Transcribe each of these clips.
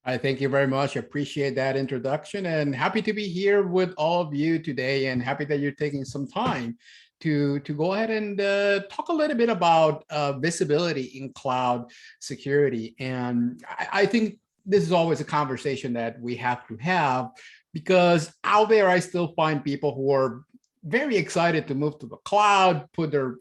I thank you very much. I appreciate that introduction and happy to be here with all of you today and happy that you're taking some time to go ahead and talk a little bit about visibility in cloud security. And I think this is always a conversation that we have to have because out there, I still find people who are very excited to move to the cloud, put their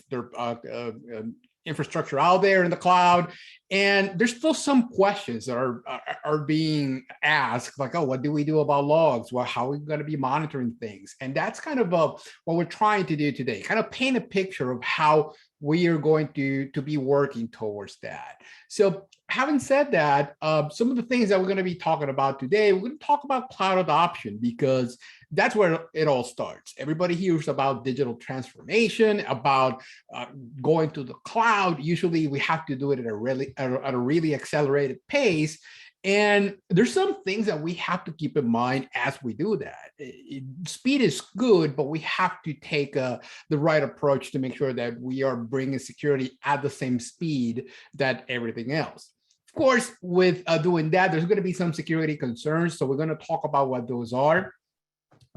infrastructure out there in the cloud. And there's still some questions that are being asked, like, oh, what do we do about logs? Well, how are we going to be monitoring things? And that's kind of what we're trying to do today, kind of paint a picture of how we are going to be working towards that. So having said that, some of the things that we're going to be talking about today, we're going to talk about cloud adoption because that's where it all starts. Everybody hears about digital transformation, about going to the cloud. Usually we have to do it at a really accelerated pace. And there's some things that we have to keep in mind as we do that. Speed is good, but we have to take the right approach to make sure that we are bringing security at the same speed that everything else. Of course, with doing that, there's going to be some security concerns. So we're going to talk about what those are.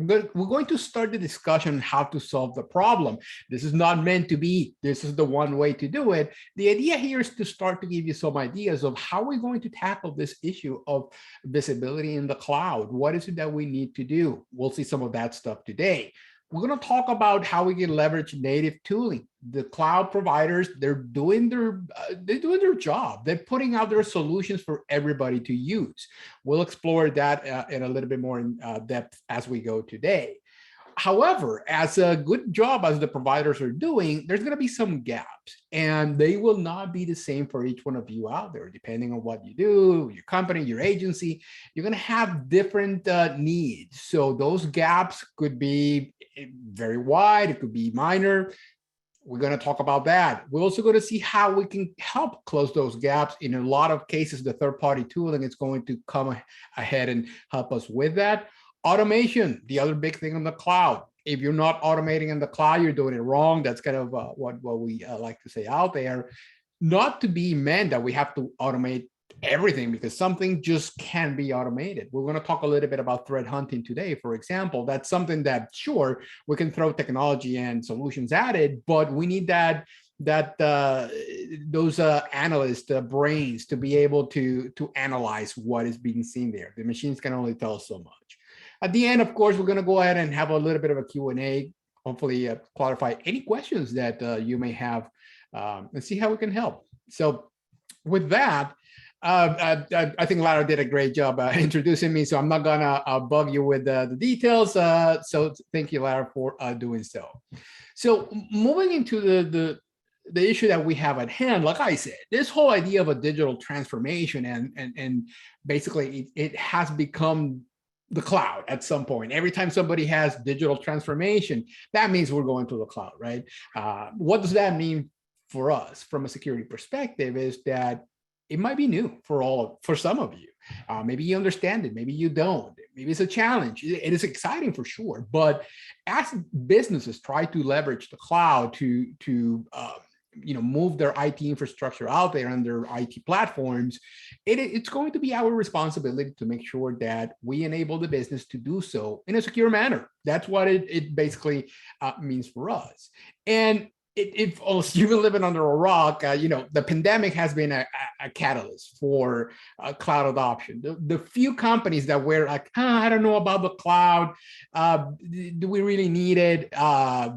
We're going to start the discussion on how to solve the problem. This is not meant to be, this is the one way to do it. The idea here is to start to give you some ideas of how we're going to tackle this issue of visibility in the cloud. What is it that we need to do? We'll see some of that stuff today. We're going to talk about how we can leverage native tooling. The cloud providers, they're doing their job. They're putting out their solutions for everybody to use. We'll explore that in a little bit more in depth as we go today. However, as a good job as the providers are doing, there's going to be some gaps, and they will not be the same for each one of you out there, depending on what you do, your company, your agency. You're going to have different needs. So those gaps could be very wide, it could be minor. We're going to talk about that. We're also going to see how we can help close those gaps. In a lot of cases, the third-party tooling is going to come ahead and help us with that. Automation, the other big thing on the cloud. If you're not automating in the cloud, you're doing it wrong. That's kind of what we like to say out there. Not to be meant that we have to automate everything because something just can be automated. We're going to talk a little bit about threat hunting today, for example. That's something that, sure, we can throw technology and solutions at it, but we need those analyst brains to be able to analyze what is being seen there. The machines can only tell so much. At the end, of course, we're going to go ahead and have a little bit of a Q&A, hopefully clarify any questions that you may have and see how we can help. So with that, I think Lara did a great job introducing me, so I'm not going to bug you with the details. So thank you, Lara, for doing so. So moving into the issue that we have at hand, like I said, this whole idea of a digital transformation and basically it has become the cloud at some point. Every time somebody has digital transformation, that means we're going to the cloud, right? What does that mean for us from a security perspective is that it might be new for some of you. Maybe you understand it, maybe you don't. Maybe it's a challenge. It is exciting for sure, but as businesses try to leverage the cloud to move their IT infrastructure out there and their IT platforms, it's going to be our responsibility to make sure that we enable the business to do so in a secure manner. That's what it basically means for us. And if you've been living under a rock, the pandemic has been a catalyst for cloud adoption. The few companies that were like, I don't know about the cloud, do we really need it?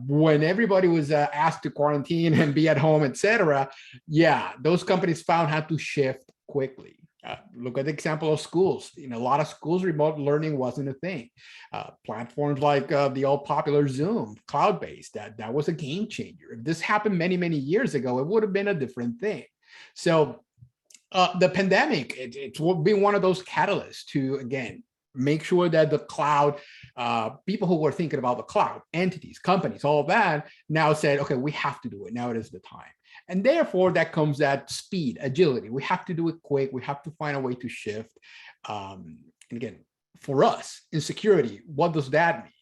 When everybody was asked to quarantine and be at home, etc., yeah, those companies found how to shift quickly. Look at the example of schools. In a lot of schools, remote learning wasn't a thing. Platforms like the all popular Zoom, cloud-based, that was a game changer. If this happened many, many years ago, it would have been a different thing. So the pandemic, it's been one of those catalysts to, again, make sure that the cloud, people who were thinking about the cloud, entities, companies, all of that, now said, okay, we have to do it. Now it is the time. And therefore, that comes that speed, agility. We have to do it quick. We have to find a way to shift. And again, for us in security, what does that mean?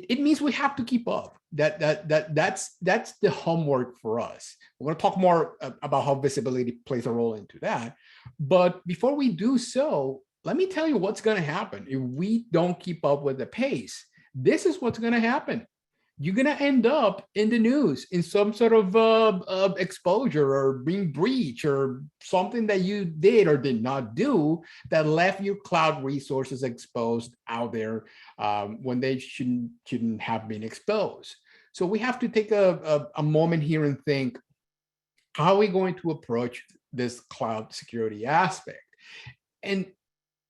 It means we have to keep up. That's the homework for us. We're going to talk more about how visibility plays a role into that. But before we do so, let me tell you what's going to happen if we don't keep up with the pace. This is what's going to happen. You're going to end up in the news in some sort of exposure or being breached or something that you did or did not do that left your cloud resources exposed out there when they shouldn't have been exposed. So we have to take a moment here and think, how are we going to approach this cloud security aspect? And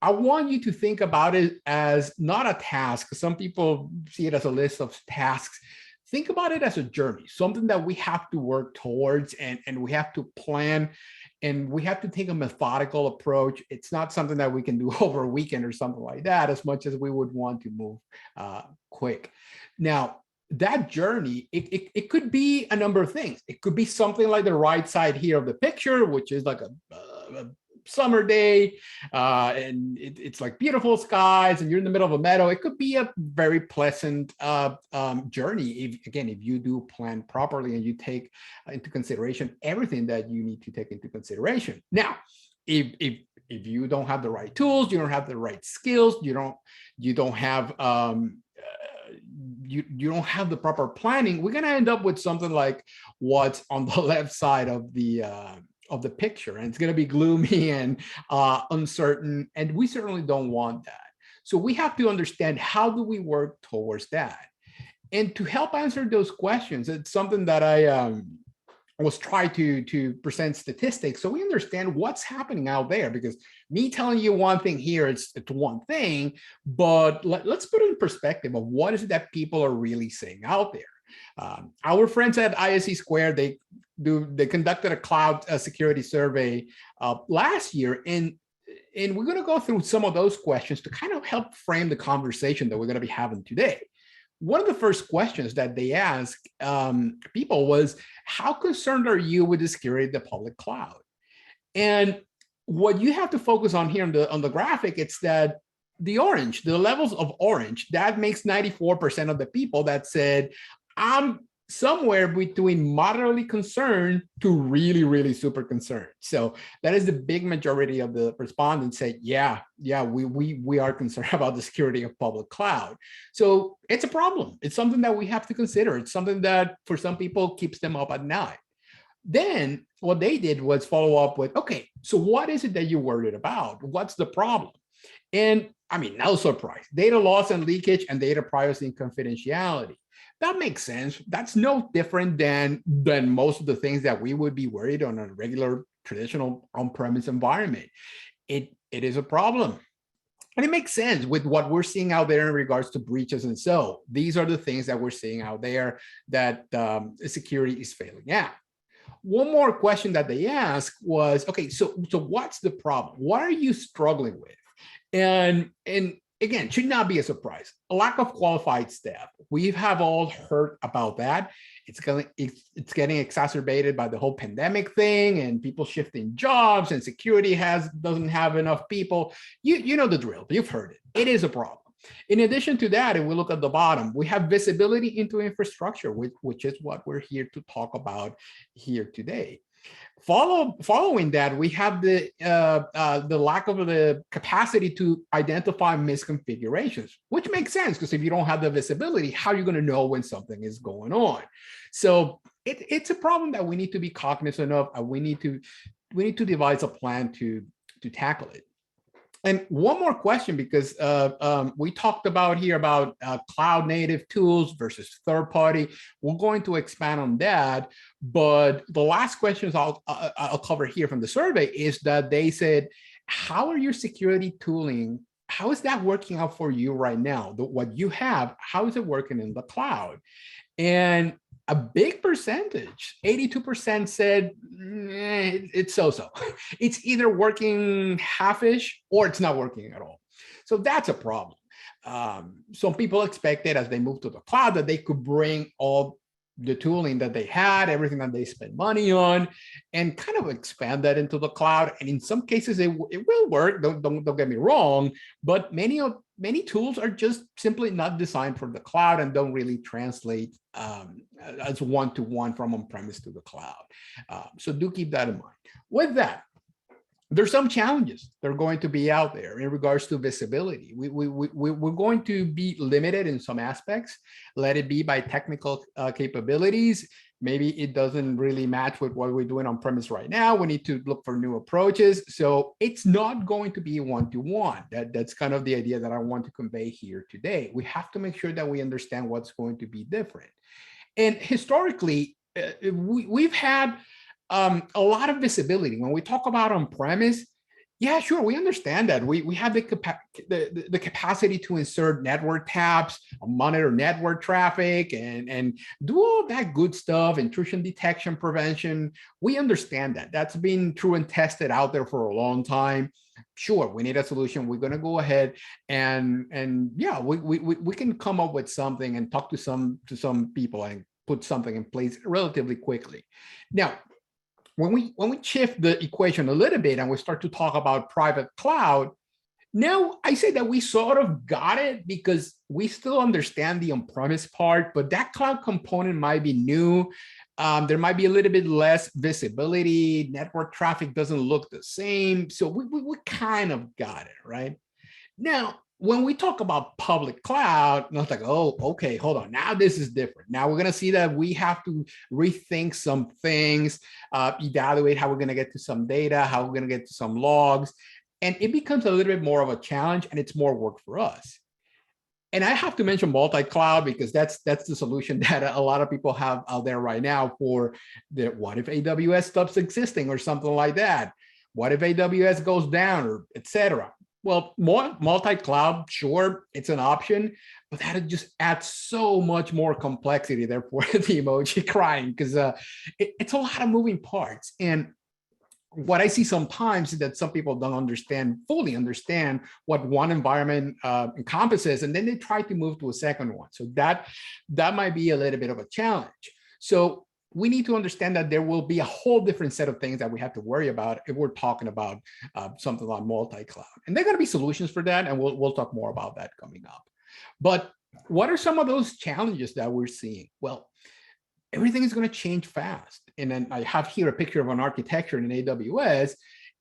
I want you to think about it as not a task. Some people see it as a list of tasks. Think about it as a journey, something that we have to work towards and we have to plan and we have to take a methodical approach. It's not something that we can do over a weekend or something like that, as much as we would want to move quick. Now, that journey, it could be a number of things. It could be something like the right side here of the picture, which is like a summer day and it's like beautiful skies and you're in the middle of a meadow. It could be a very pleasant journey if you do plan properly and you take into consideration everything that you need to take into consideration. Now, if you don't have the right tools, you don't have the right skills, you don't have you don't have the proper planning, we're going to end up with something like what's on the left side of the picture, and it's going to be gloomy and uncertain, and we certainly don't want that. So we have to understand, how do we work towards that? And to help answer those questions, it's something that I was trying to present statistics so we understand what's happening out there, because me telling you one thing here, it's one thing, but let's put it in perspective of what is it that people are really saying out there. Our friends at ISC Square, they conducted a cloud security survey last year, and we're going to go through some of those questions to kind of help frame the conversation that we're going to be having today. One of the first questions that they asked people was, how concerned are you with the security of the public cloud? And what you have to focus on here on the graphic, it's that the levels of orange, that makes 94% of the people that said, I'm somewhere between moderately concerned to really, really super concerned. So that is the big majority of the respondents say, yeah, we are concerned about the security of public cloud. So it's a problem. It's something that we have to consider. It's something that for some people keeps them up at night. Then what they did was follow up with, okay, so what is it that you're worried about? What's the problem? And I mean, no surprise, data loss and leakage and data privacy and confidentiality. That makes sense. That's no different than most of the things that we would be worried on a regular traditional on-premise environment. It is a problem. And it makes sense with what we're seeing out there in regards to breaches. And so these are the things that we're seeing out there that security is failing at. One more question that they asked was, okay, so what's the problem? What are you struggling with? And again, should not be a surprise. A lack of qualified staff. We have all heard about that. It's getting exacerbated by the whole pandemic thing and people shifting jobs, and security doesn't have enough people. You know the drill. You've heard it. It is a problem. In addition to that, if we look at the bottom, we have visibility into infrastructure, which is what we're here to talk about here today. Following that, we have the lack of the capacity to identify misconfigurations, which makes sense, because if you don't have the visibility, how are you going to know when something is going on? So it's a problem that we need to be cognizant of, and we need to devise a plan to tackle it. And one more question, because we talked about here about cloud native tools versus third party. We're going to expand on that. But the last questions I'll cover here from the survey is that they said, how are your security tooling? How is that working out for you right now? What you have, how is it working in the cloud? And a big percentage, 82% said, it's so-so. It's either working half-ish or it's not working at all. So that's a problem. Some people expected as they move to the cloud that they could bring all the tooling that they had, everything that they spend money on, and kind of expand that into the cloud. And in some cases, it will work. Don't get me wrong, but many tools are just simply not designed for the cloud and don't really translate as one-to-one from on-premise to the cloud. So do keep that in mind. With that, there's some challenges that are going to be out there in regards to visibility. We're going to be limited in some aspects, let it be by technical capabilities. Maybe it doesn't really match with what we're doing on premise right now. We need to look for new approaches. So it's not going to be one-to-one. That's kind of the idea that I want to convey here today. We have to make sure that we understand what's going to be different. And historically, we've had a lot of visibility. When we talk about on-premise, yeah, sure, we understand that. We have the capacity to insert network tabs, monitor network traffic, and do all that good stuff, intrusion detection prevention. We understand that. That's been true and tested out there for a long time. Sure, we need a solution. We're going to go ahead and yeah, we can come up with something and talk to some people and put something in place relatively quickly. Now, when we shift the equation a little bit and we start to talk about private cloud, now I say that we sort of got it because we still understand the on-premise part, but that cloud component might be new. There might be a little bit less visibility. Network traffic doesn't look the same. So we kind of got it, right? Now, when we talk about public cloud, it's like, oh, okay, hold on. Now this is different. Now we're going to see that we have to rethink some things, evaluate how we're going to get to some data, how we're going to get to some logs. And it becomes a little bit more of a challenge and it's more work for us. And I have to mention multi-cloud because that's the solution that a lot of people have out there right now for the what if AWS stops existing or something like that? What if AWS goes down or et cetera? Well, more multi-cloud, sure, it's an option, but that just adds so much more complexity. Therefore, the emoji crying because it's a lot of moving parts. And what I see sometimes is that some people don't fully understand what one environment encompasses, and then they try to move to a second one. So that might be a little bit of a challenge. So we need to understand that there will be a whole different set of things that we have to worry about if we're talking about something like multi-cloud. And there are going to be solutions for that, and we'll talk more about that coming up. But what are some of those challenges that we're seeing? Well, everything is going to change fast. And then I have here a picture of an architecture in AWS.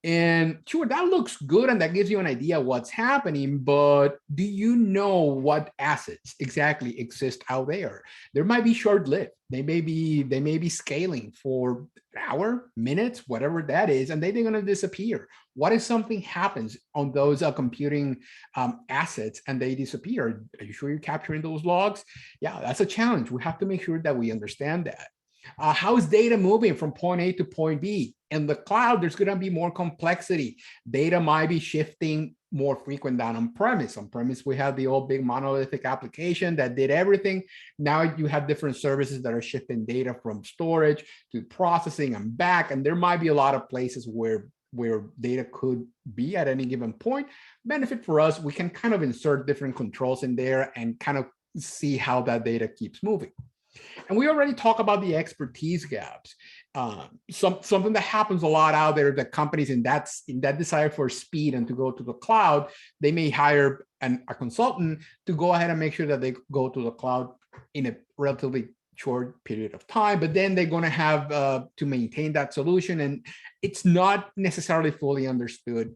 And sure, that looks good and that gives you an idea of what's happening, but do you know what assets exactly exist out there? There might be short-lived. They may be scaling for an hour, minutes, whatever that is, and then they're going to disappear. What if something happens on those computing assets and they disappear? Are you sure you're capturing those logs? Yeah, that's a challenge. We have to make sure that we understand that. How is data moving from point A to point B? In the cloud, there's going to be more complexity. Data might be shifting more frequent than on-premise. On-premise, we have the old big monolithic application that did everything. Now you have different services that are shifting data from storage to processing and back. And there might be a lot of places where data could be at any given point. Benefit for us, we can kind of insert different controls in there and kind of see how that data keeps moving. And we already talked about the expertise gaps. Something that happens a lot out there, that companies in that desire for speed and to go to the cloud, they may hire a consultant to go ahead and make sure that they go to the cloud in a relatively short period of time, but then they're going to have to maintain that solution. And it's not necessarily fully understood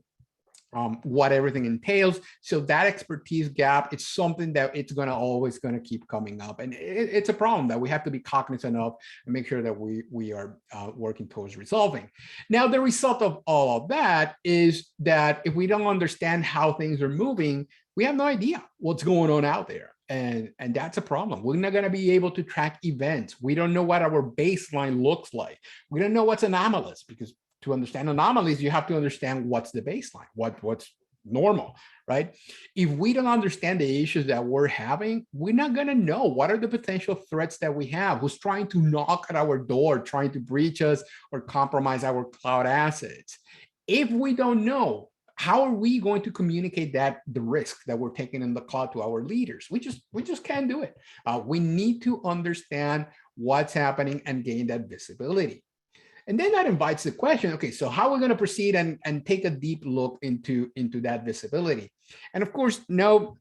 what everything entails. So that expertise gap, it's something that it's always going to keep coming up. And it's a problem that we have to be cognizant of and make sure that we are working towards resolving. Now, the result of all of that is that if we don't understand how things are moving, we have no idea what's going on out there. And that's a problem. We're not going to be able to track events. We don't know what our baseline looks like. We don't know what's anomalous, because to understand anomalies, you have to understand what's the baseline, what's normal, right? If we don't understand the issues that we're having, we're not going to know what are the potential threats that we have, who's trying to knock at our door, trying to breach us or compromise our cloud assets. If we don't know, how are we going to communicate the risk that we're taking in the cloud to our leaders? We just can't do it. We need to understand what's happening and gain that visibility. And then that invites the question, okay, so how are we going to proceed and take a deep look into that visibility? And of course, no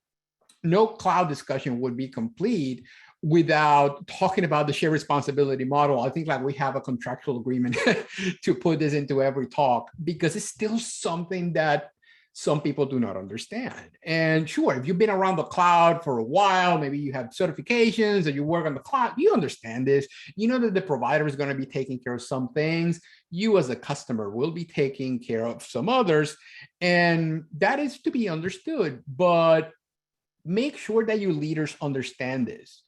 cloud discussion would be complete without talking about the shared responsibility model. I think like we have a contractual agreement to put this into every talk, because it's still something that some people do not understand. And sure, if you've been around the cloud for a while, maybe you have certifications and you work on the cloud, you understand this. You know that the provider is going to be taking care of some things. You as a customer will be taking care of some others. And that is to be understood. But make sure that your leaders understand this.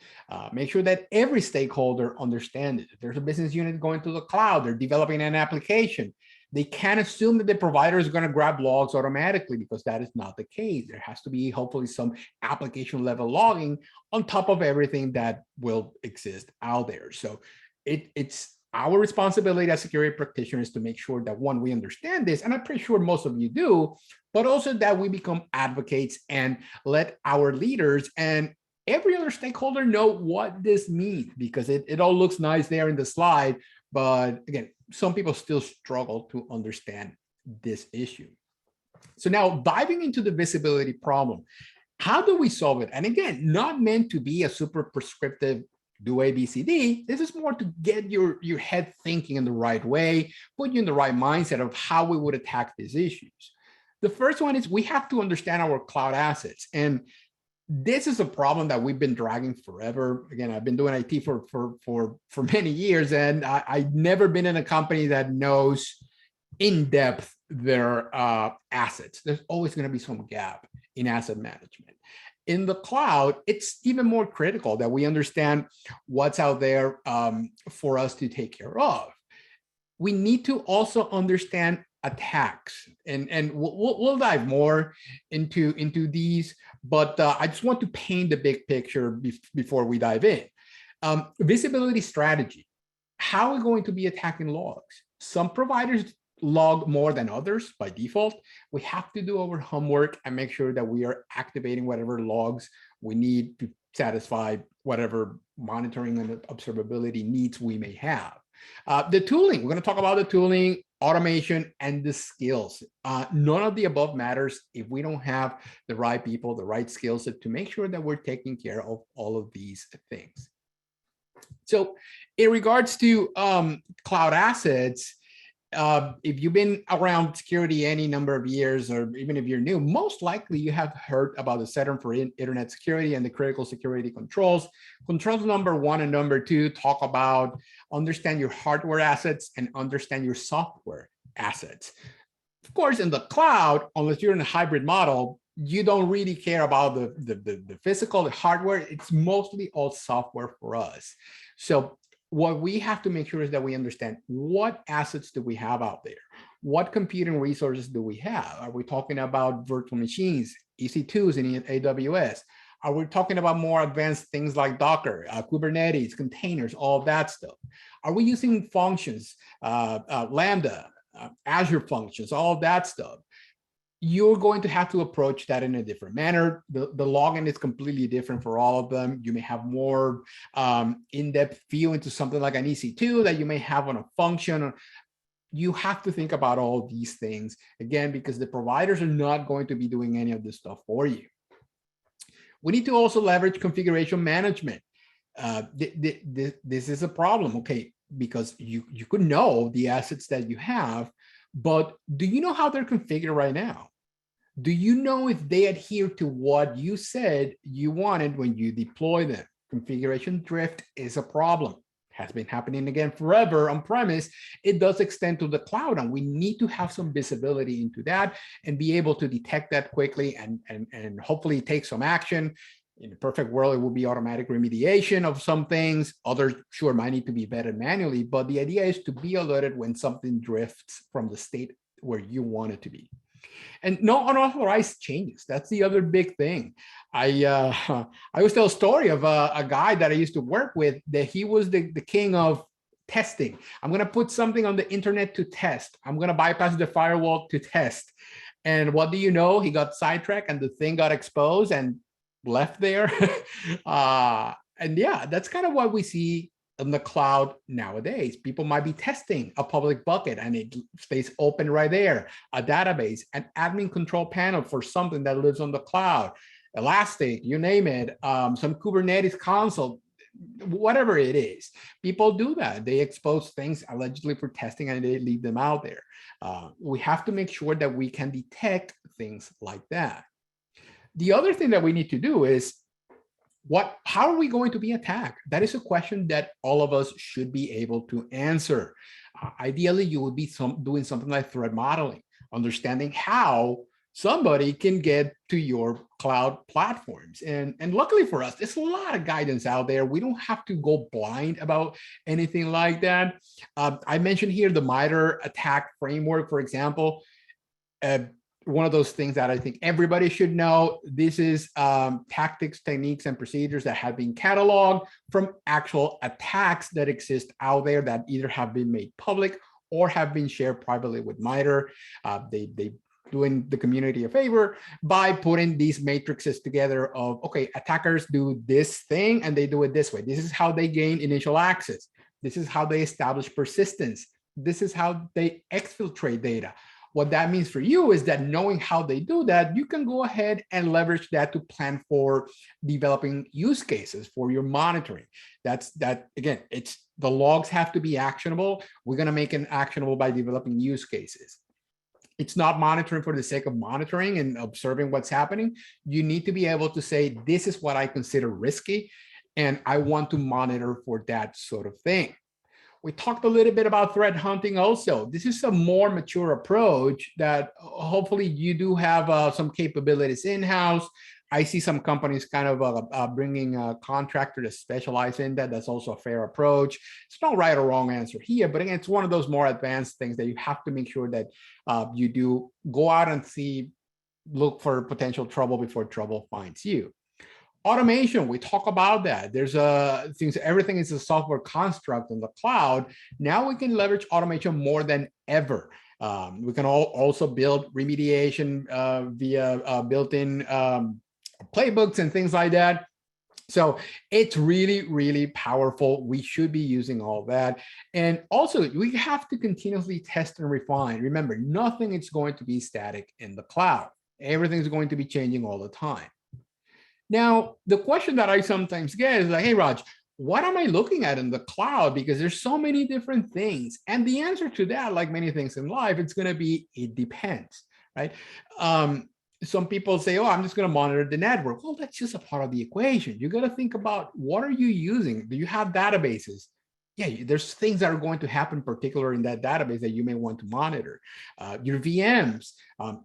Make sure that every stakeholder understands it. If there's a business unit going to the cloud, they're developing an application, they can't assume that the provider is going to grab logs automatically, because that is not the case. There has to be hopefully some application level logging on top of everything that will exist out there. So it's our responsibility as security practitioners to make sure that, one, we understand this, and I'm pretty sure most of you do, but also that we become advocates and let our leaders and every other stakeholder know what this means, because it all looks nice there in the slide. But again, some people still struggle to understand this issue. So now diving into the visibility problem, how do we solve it? And again, not meant to be a super prescriptive do A, B, C, D. This is more to get your head thinking in the right way, put you in the right mindset of how we would attack these issues. The first one is we have to understand our cloud assets. And this is a problem that we've been dragging forever. Again, I've been doing IT for many years, and I've never been in a company that knows in depth their assets. There's always going to be some gap in asset management. In the cloud, it's even more critical that we understand what's out there for us to take care of. We need to also understand attacks, and we'll dive more into these, but I just want to paint the big picture before we dive in. Visibility strategy. How are we going to be attacking logs? Some providers log more than others by default. We have to do our homework and make sure that we are activating whatever logs we need to satisfy whatever monitoring and observability needs we may have. The tooling, we're going to talk about the tooling, automation, and the skills. None of the above matters if we don't have the right people, the right skill set to make sure that we're taking care of all of these things. So in regards to cloud assets, if you've been around security any number of years, or even if you're new, most likely you have heard about the Center for Internet Security and the critical security controls. Controls number 1 and number 2 talk about understand your hardware assets and understand your software assets. Of course, in the cloud, unless you're in a hybrid model, you don't really care about the physical, the hardware. It's mostly all software for us. So what we have to make sure is that we understand what assets do we have out there? What computing resources do we have? Are we talking about virtual machines, EC2s in AWS? Are we talking about more advanced things like Docker, Kubernetes, containers, all of that stuff? Are we using functions, Lambda, Azure functions, all of that stuff? You're going to have to approach that in a different manner. The login is completely different for all of them. You may have more in-depth view into something like an EC2 that you may have on a function. You have to think about all these things, again, because the providers are not going to be doing any of this stuff for you. We need to also leverage configuration management. This is a problem, okay, because you could know the assets that you have, but do you know how they're configured right now? Do you know if they adhere to what you said you wanted when you deploy them? Configuration drift is a problem. Has been happening again forever on premise. It does extend to the cloud, and we need to have some visibility into that and be able to detect that quickly and hopefully take some action. In a perfect world, it will be automatic remediation of some things. Others, sure, might need to be vetted manually, but the idea is to be alerted when something drifts from the state where you want it to be. And no unauthorized changes. That's the other big thing. I always tell a story of a guy that I used to work with, that he was the king of testing. I'm going to put something on the internet to test. I'm going to bypass the firewall to test. And what do you know? He got sidetracked and the thing got exposed and left there. And yeah, that's kind of what we see in the cloud nowadays. People might be testing a public bucket and it stays open right there, a database, an admin control panel for something that lives on the cloud, Elastic, you name it, some Kubernetes console. whatever it is. People do that. They expose things allegedly for testing and they leave them out there. We have to make sure that we can detect things like that. The other thing that we need to do is how are we going to be attacked? That is a question that all of us should be able to answer. Ideally, you would be doing something like threat modeling, understanding how somebody can get to your cloud platforms. And luckily for us, there's a lot of guidance out there. We don't have to go blind about anything like that. I mentioned here the MITRE attack framework, for example. One of those things that I think everybody should know. This is tactics, techniques, and procedures that have been cataloged from actual attacks that exist out there that either have been made public or have been shared privately with MITRE. They doing the community a favor by putting these matrices together of, okay, attackers do this thing and they do it this way. This is how they gain initial access. This is how they establish persistence. This is how they exfiltrate data. What that means for you is that knowing how they do that, you can go ahead and leverage that to plan for developing use cases for your monitoring. Again, it's the logs have to be actionable. We're going to make it actionable by developing use cases. It's not monitoring for the sake of monitoring and observing what's happening. You need to be able to say, this is what I consider risky, and I want to monitor for that sort of thing. We talked a little bit about threat hunting also. This is a more mature approach that hopefully you do have some capabilities in-house. I see some companies kind of bringing a contractor to specialize in that. That's also a fair approach. It's no right or wrong answer here, but again, it's one of those more advanced things that you have to make sure that you do go out and look for potential trouble before trouble finds you. Automation, we talk about that. There's everything is a software construct in the cloud. Now we can leverage automation more than ever. We can also build remediation via built-in playbooks and things like that. So it's really, really powerful. We should be using all that. And also, we have to continuously test and refine. Remember, nothing is going to be static in the cloud. Everything's going to be changing all the time. Now, the question that I sometimes get is like, hey, Raj, what am I looking at in the cloud? Because there's so many different things. And the answer to that, like many things in life, it's going to be, it depends, right? Some people say, oh, I'm just going to monitor the network. Well, that's just a part of the equation. You got to think about, what are you using? Do you have databases? Yeah, there's things that are going to happen, particular in that database, that you may want to monitor. Your VMs,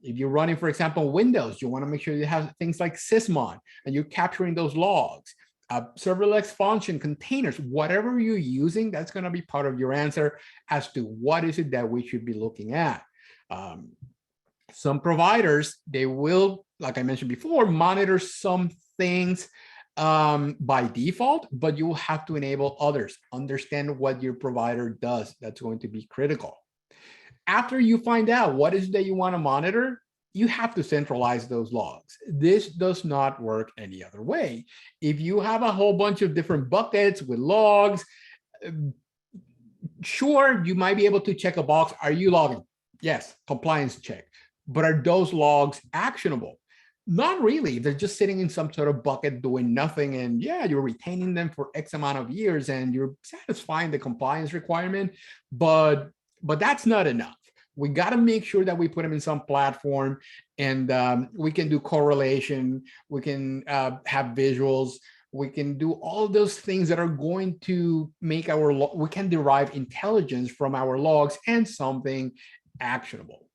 if you're running, for example, Windows, you want to make sure you have things like sysmon and you're capturing those logs. Serverless function, containers, whatever you're using, that's going to be part of your answer as to what is it that we should be looking at. Some providers, they will, like I mentioned before, monitor some things by default, but you will have to enable others. Understand what your provider does. That's going to be critical. After you find out what is it that you want to monitor, you have to centralize those logs. This does not work any other way. If you have a whole bunch of different buckets with logs, sure, you might be able to check a box. Are you logging? Yes, compliance check. But are those logs actionable? Not really. They're just sitting in some sort of bucket doing nothing. And yeah, you're retaining them for X amount of years and you're satisfying the compliance requirement, but that's not enough. We got to make sure that we put them in some platform, and we can do correlation. We can have visuals. We can do all of those things that are going to make we can derive intelligence from our logs and something actionable.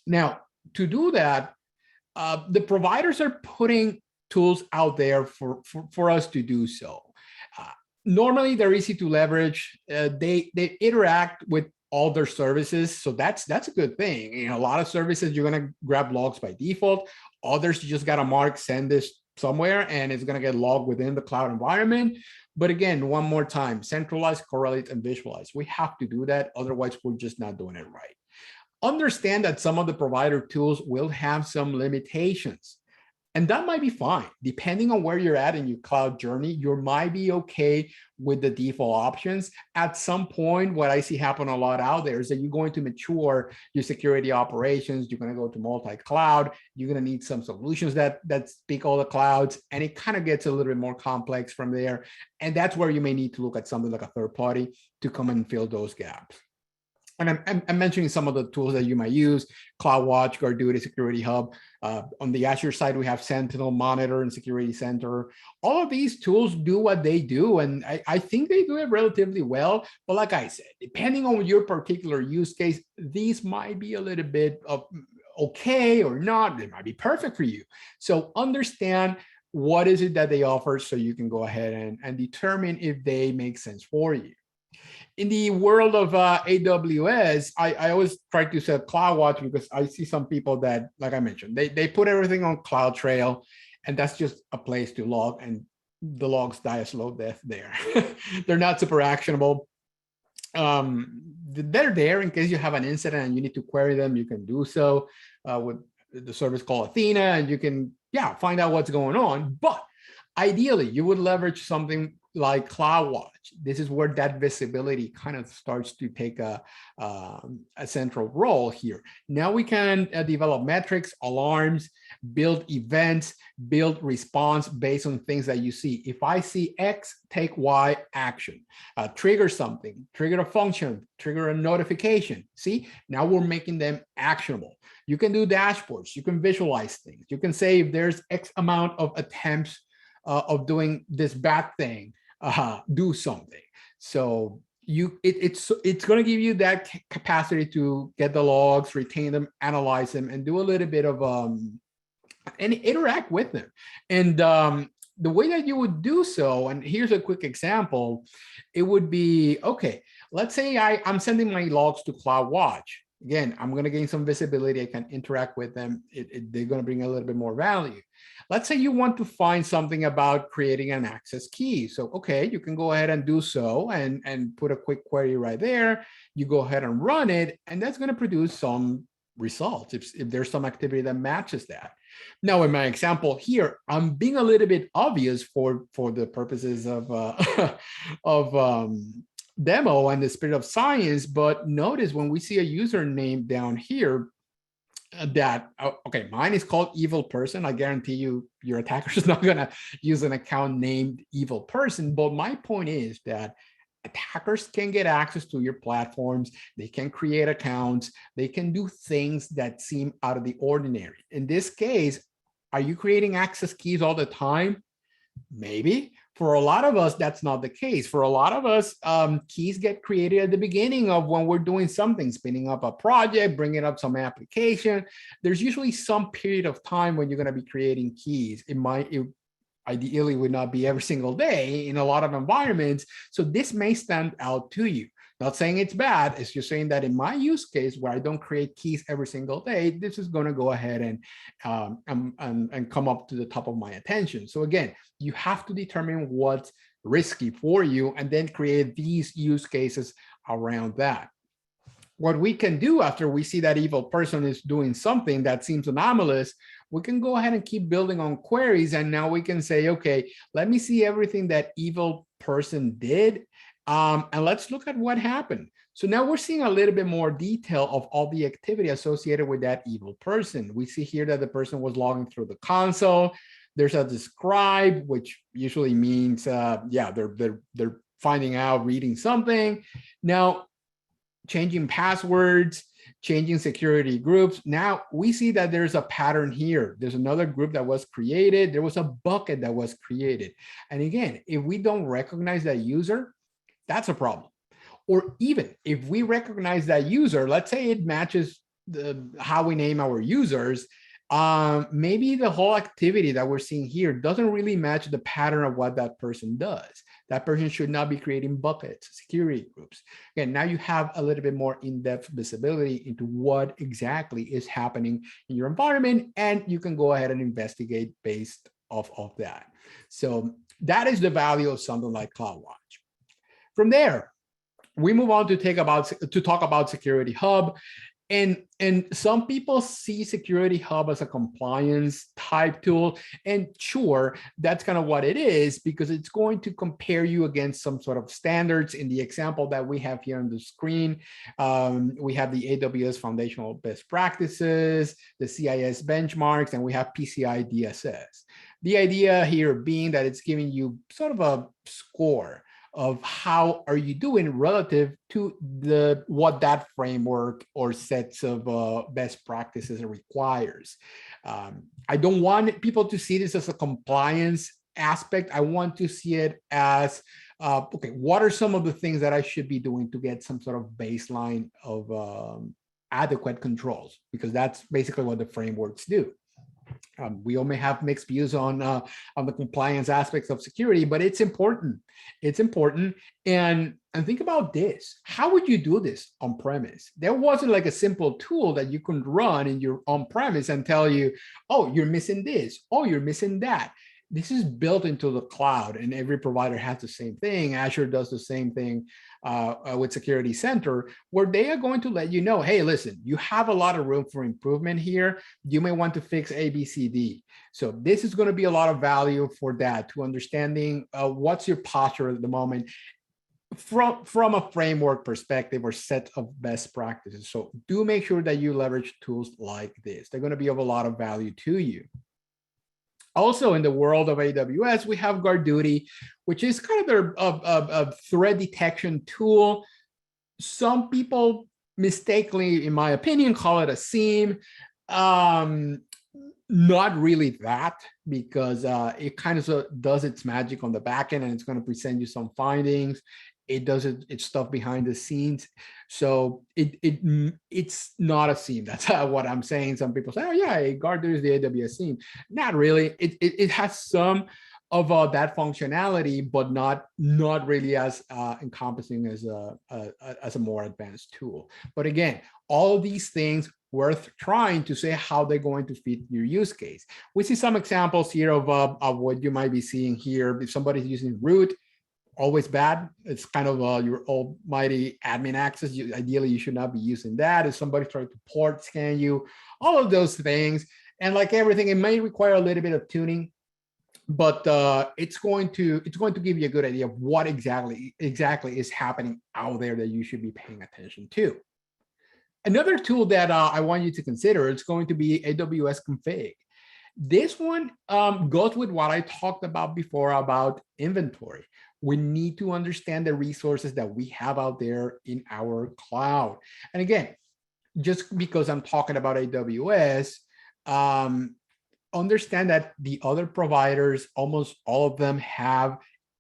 Now, to do that, the providers are putting tools out there for us to do so. Normally, they're easy to leverage. They interact with all their services, so that's a good thing. You know, a lot of services you're going to grab logs by default. Others you just got to mark send this somewhere, and it's going to get logged within the cloud environment. But again, one more time, centralize, correlate, and visualize. We have to do that. Otherwise, we're just not doing it right. Understand that some of the provider tools will have some limitations. And that might be fine. Depending on where you're at in your cloud journey, you might be okay with the default options. At some point, what I see happen a lot out there is that you're going to mature your security operations. You're going to go to multi-cloud. You're going to need some solutions that speak all the clouds. And it kind of gets a little bit more complex from there. And that's where you may need to look at something like a third party to come and fill those gaps. And I'm mentioning some of the tools that you might use: CloudWatch, GuardDuty, Security Hub. On the Azure side, we have Sentinel, Monitor, and Security Center. All of these tools do what they do, and I think they do it relatively well. But like I said, depending on your particular use case, these might be a little bit of okay or not. They might be perfect for you. So understand what is it that they offer so you can go ahead and determine if they make sense for you. In the world of AWS, I always try to set CloudWatch because I see some people that, like I mentioned, they put everything on CloudTrail, and that's just a place to log, and the logs die a slow death there. They're not super actionable. They're there in case you have an incident and you need to query them. You can do so with the service called Athena, and you can, find out what's going on. But ideally, you would leverage something like CloudWatch. This is where that visibility kind of starts to take a central role here. Now we can develop metrics, alarms, build events, build response based on things that you see. If I see X, take Y action, trigger something, trigger a function, trigger a notification. See, now we're making them actionable. You can do dashboards. You can visualize things. You can say if there's X amount of attempts of doing this bad thing, do something. So it's going to give you that capacity to get the logs, retain them, analyze them, and do a little bit of and interact with them. And the way that you would do so, and here's a quick example, it would be, okay, let's say I'm sending my logs to CloudWatch. Again, I'm going to gain some visibility. I can interact with them. They're going to bring a little bit more value. Let's say you want to find something about creating an access key. So, okay, you can go ahead and do so and put a quick query right there. You go ahead and run it, and that's going to produce some results if there's some activity that matches that. Now, in my example here, I'm being a little bit obvious for the purposes of demo and the spirit of science, but notice when we see a username down here that, okay, mine is called evil person. I guarantee you your attacker is not going to use an account named evil person. But my point is that attackers can get access to your platforms. They can create accounts. They can do things that seem out of the ordinary. In this case, are you creating access keys all the time? Maybe. For a lot of us, that's not the case. For a lot of us, keys get created at the beginning of when we're doing something, spinning up a project, bringing up some application. There's usually some period of time when you're going to be creating keys. It ideally would not be every single day in a lot of environments. So this may stand out to you. Not saying it's bad, it's just saying that in my use case where I don't create keys every single day, this is going to go ahead and come up to the top of my attention. So again, you have to determine what's risky for you and then create these use cases around that. What we can do after we see that evil person is doing something that seems anomalous, we can go ahead and keep building on queries. And now we can say, okay, let me see everything that evil person did. And let's look at what happened. So now we're seeing a little bit more detail of all the activity associated with that evil person. We see here that the person was logging through the console. There's a describe, which usually means, they're finding out, reading something. Now, changing passwords, changing security groups. Now we see that there's a pattern here. There's another group that was created. There was a bucket that was created. And again, if we don't recognize that user, that's a problem. Or even if we recognize that user, let's say it matches how we name our users, maybe the whole activity that we're seeing here doesn't really match the pattern of what that person does. That person should not be creating buckets, security groups. Again, now you have a little bit more in-depth visibility into what exactly is happening in your environment, and you can go ahead and investigate based off of that. So that is the value of something like CloudWatch. From there, we move on to talk about Security Hub. And some people see Security Hub as a compliance type tool. And sure, that's kind of what it is, because it's going to compare you against some sort of standards. In the example that we have here on the screen, we have the AWS Foundational Best Practices, the CIS benchmarks, and we have PCI DSS. The idea here being that it's giving you sort of a score of how are you doing relative to what that framework or sets of best practices requires. I don't want people to see this as a compliance aspect. I want to see it as, okay, what are some of the things that I should be doing to get some sort of baseline of adequate controls? Because that's basically what the frameworks do. We all may have mixed views on the compliance aspects of security, but it's important. It's important. And think about this. How would you do this on premise? There wasn't like a simple tool that you can run in your on premise and tell you, oh, you're missing this. Oh, you're missing that. This is built into the cloud, and every provider has the same thing. Azure does the same thing with Security Center, where they are going to let you know, hey, listen, you have a lot of room for improvement here. You may want to fix A, B, C, D. So this is going to be a lot of value for that, to understanding what's your posture at the moment from a framework perspective or set of best practices. So do make sure that you leverage tools like this. They're going to be of a lot of value to you. Also, in the world of AWS, we have GuardDuty, which is kind of their a threat detection tool. Some people mistakenly, in my opinion, call it a SIEM. Not really that, because it kind of does its magic on the back end, and it's going to present you some findings. It does its stuff behind the scenes. So it's not a SIEM. That's what I'm saying. Some people say, oh yeah, GuardDuty is the AWS SIEM. Not really. It has some of that functionality, but not really as encompassing as a more advanced tool. But again, all these things worth trying to say how they're going to fit your use case. We see some examples here of what you might be seeing here. If somebody's using root, always bad. It's kind of your almighty admin access. Ideally, you should not be using that. If somebody's trying to port scan you, all of those things. And like everything, it may require a little bit of tuning, but it's going to give you a good idea of what exactly is happening out there that you should be paying attention to. Another tool that I want you to consider is going to be AWS Config. This one goes with what I talked about before about inventory. We need to understand the resources that we have out there in our cloud. And again, just because I'm talking about AWS, understand that the other providers, almost all of them, have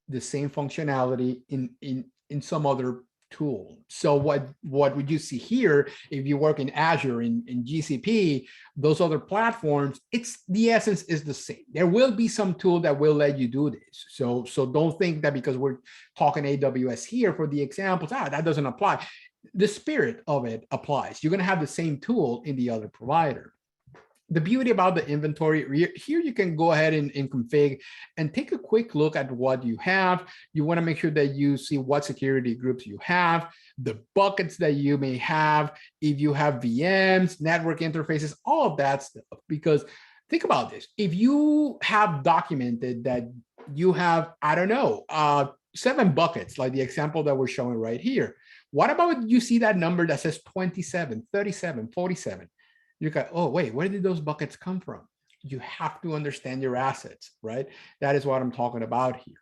the same functionality in some other tool. So what would you see here if you work in Azure, in GCP, those other platforms? It's the essence is the same. There will be some tool that will let you do this. So don't think that because we're talking AWS here for the examples, that doesn't apply. The spirit of it applies. You're going to have the same tool in the other provider. The beauty about the inventory here, you can go ahead and config and take a quick look at what you have. You want to make sure that you see what security groups you have, the buckets that you may have, if you have VMs, network interfaces, all of that stuff. Because think about this. If you have documented that you have, I don't know, 7 buckets, like the example that we're showing right here, what about you see that number that says 27, 37, 47? You go, oh, wait, where did those buckets come from? You have to understand your assets, right? That is what I'm talking about here.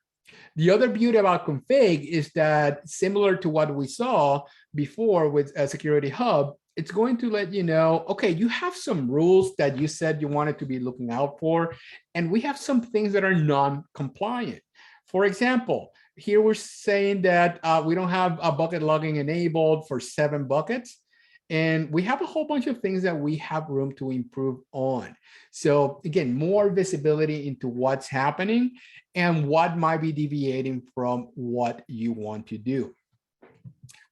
The other beauty about config is that, similar to what we saw before with a Security Hub, it's going to let you know, okay, you have some rules that you said you wanted to be looking out for, and we have some things that are non-compliant. For example, here we're saying that we don't have a bucket logging enabled for 7 buckets. And we have a whole bunch of things that we have room to improve on. So again, more visibility into what's happening and what might be deviating from what you want to do.